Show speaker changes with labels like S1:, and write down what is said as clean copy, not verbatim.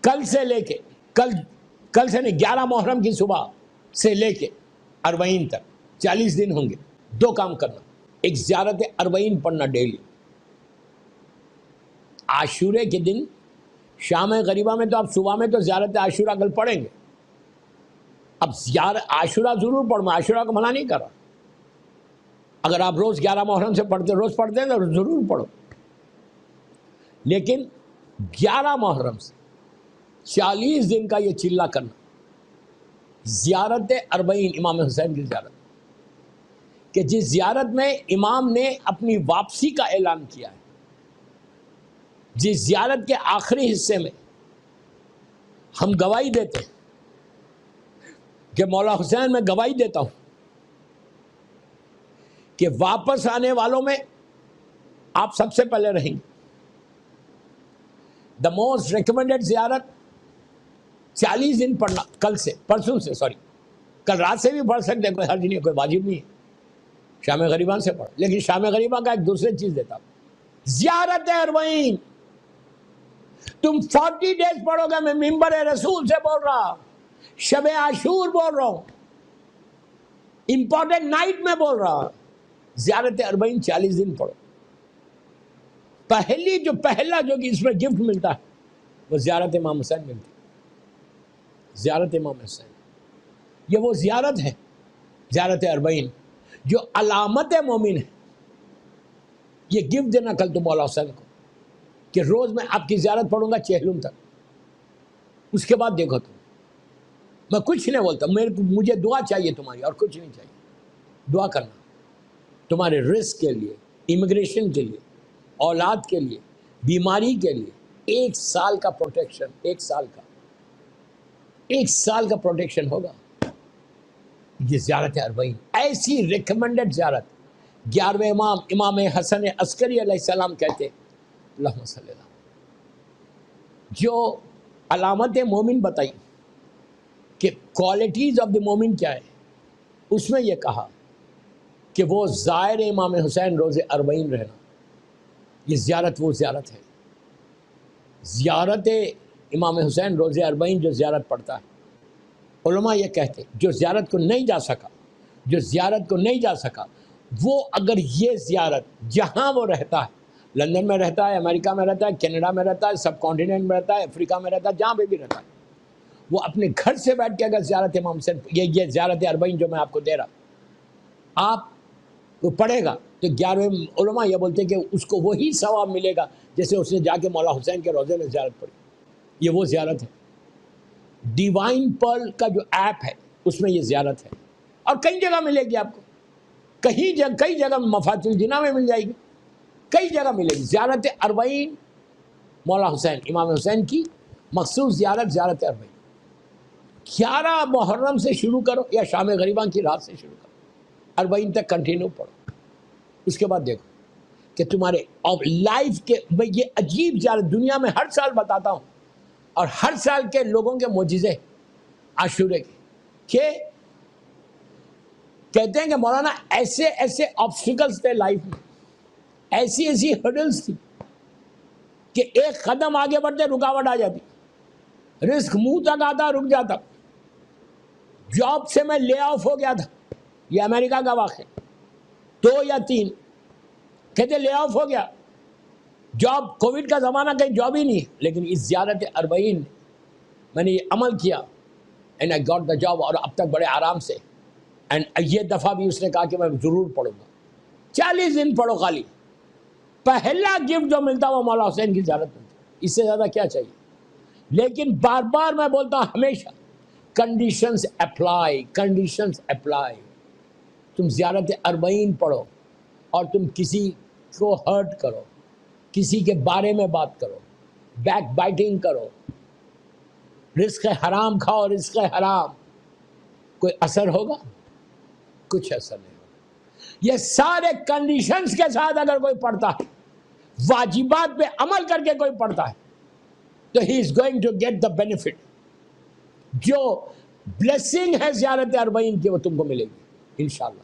S1: کل سے لے کے کل سے نہیں 11 محرم کی صبح سے لے کے اربعین تک 40 دن ہوں گے. 2 کام کرنا. ایک زیارت اربعین پڑھنا ڈیلی. عاشورے کے دن شام غریبہ میں تو آپ صبح میں تو زیارت عاشورہ کل پڑھیں گے. اب عاشورہ ضرور پڑھو، میں عاشورہ کو منع نہیں کر رہا. اگر آپ روز 11 محرم سے روز پڑھتے ہیں تو ضرور پڑھو، لیکن 11 محرم سے 40 دن کا یہ چلہ کرنا. زیارت اربعین امام حسین کی زیارت، کہ جس زیارت میں امام نے اپنی واپسی کا اعلان کیا ہے، جس زیارت کے آخری حصے میں ہم گواہی دیتے ہیں کہ مولا حسین میں گواہی دیتا ہوں کہ واپس آنے والوں میں آپ سب سے پہلے رہیں گے. دا موسٹ ریکمینڈڈ زیارت 40 دن پڑھنا. کل سے پرسوں سے کل رات سے بھی پڑھ سکتے ہیں، کوئی حرج نہیں ہے، کوئی واجب نہیں ہے. شام غریبہ سے پڑھ، لیکن شام غریبہ کا ایک دوسری چیز دیتا ہوں، زیارت اربعین. تم 40 ڈیز پڑھو گے. میں منبر رسول سے بول رہا، شب عاشور بول رہا ہوں، امپورٹنٹ نائٹ میں بول رہا. زیارت اربعین 40 دن پڑھو. پہلا جو کہ اس میں گفٹ ملتا ہے وہ زیارت امام حسین ملتی. زیارت امام حسین یہ وہ زیارت ہے، زیارت اربعین جو علامت مومن ہے. یہ گفٹ دینا کل تو مولا حسین کو کہ روز میں آپ کی زیارت پڑھوں گا چہلم تک. اس کے بعد دیکھو تم، میں کچھ نہیں بولتا، مجھے دعا چاہیے تمہاری اور کچھ نہیں چاہیے. دعا کرنا تمہارے رزق کے لیے، امیگریشن کے لیے، اولاد کے لیے، بیماری کے لیے. 1 سال کا پروٹیکشن، 1 سال کا پروٹیکشن ہوگا. یہ زیارت اربعین ایسی ریکمنڈڈ زیارت. 11ویں امام حسن عسکری علیہ السلام کہتے اللہم صلی اللہ، جو علامت مومن بتائی کہ کوالٹیز آف دی مومن کیا ہے، اس میں یہ کہا کہ وہ زائر امام حسین روز اربعین رہنا. یہ زیارت وہ زیارت ہے، زیارت امام حسین روز اربعین جو زیارت پڑھتا ہے. علماء یہ کہتے جو زیارت کو نہیں جا سکا وہ اگر یہ زیارت جہاں وہ رہتا ہے، لندن میں رہتا ہے، امریکہ میں رہتا ہے، کینیڈا میں رہتا ہے، سب کانٹیننٹ میں رہتا ہے، افریقہ میں رہتا ہے، جہاں پہ بھی رہتا ہے، وہ اپنے گھر سے بیٹھ کے اگر زیارت امام حسین یہ زیارت اربعین جو میں آپ کو دے رہا آپ وہ پڑھے گا تو 11ویں علماء یہ بولتے ہیں کہ اس کو وہی ثواب ملے گا جیسے اس نے جا کے مولا حسین کے روضے میں زیارت پڑھی. یہ وہ زیارت ہے. ڈیوائن پرل کا جو ایپ ہے اس میں یہ زیارت ہے، اور کئی جگہ ملے گی آپ کو. کئی جگہ مفاتیح الجناں میں مل جائے گی، کئی جگہ ملے گی. زیارت اربعین مولا حسین امام حسین کی مخصوص زیارت اربعین. 11 محرم سے شروع کرو یا شام غریبہ کی رات سے شروع کرو، اربعین تک کنٹینیو پڑھو. اس کے بعد دیکھو کہ تمہارے لائف کے یہ عجیب زیارت دنیا میں ہر سال بتاتا ہوں، اور ہر سال کے لوگوں کے معجزے عاشورے کے کہ کہتے ہیں کہ مولانا ایسے آبسٹیکلز تھے لائف میں، ایسی ہرڈلز تھی کہ ایک قدم آگے بڑھتے رکاوٹ آ جاتی، رزق منہ تک آتا رک جاتا. جاب سے میں لے آف ہو گیا تھا، یہ امریکہ کا واقعہ، 2 یا 3 کہتے لے آف ہو گیا، جاب کووڈ کا زمانہ کہیں جاب ہی نہیں ہے، لیکن اس زیارت اربعین میں نے یہ عمل کیا and I got the job, اور اب تک بڑے آرام سے. اینڈ یہ دفعہ بھی اس نے کہا کہ میں ضرور پڑھوں گا. 40 دن پڑھو خالی. پہلا گفٹ جو ملتا وہ مولا حسین کی زیارت ملتی، اس سے زیادہ کیا چاہیے. لیکن بار بار میں بولتا ہوں ہمیشہ کنڈیشنز اپلائی. تم زیارت اربعین پڑھو اور تم کسی کو ہرٹ کرو، کسی کے بارے میں بات کرو، بیک بائٹنگ کرو، رزق حرام کھاؤ، رزق حرام، کوئی اثر ہوگا؟ کچھ اثر نہیں ہوگا. یہ سارے کنڈیشنز کے ساتھ اگر کوئی پڑھتا ہے، واجبات پہ عمل کر کے کوئی پڑھتا ہے، تو he is going to get the benefit. جو بلیسنگ ہے زیارت اربعین کی وہ تم کو ملے گی انشاءاللہ.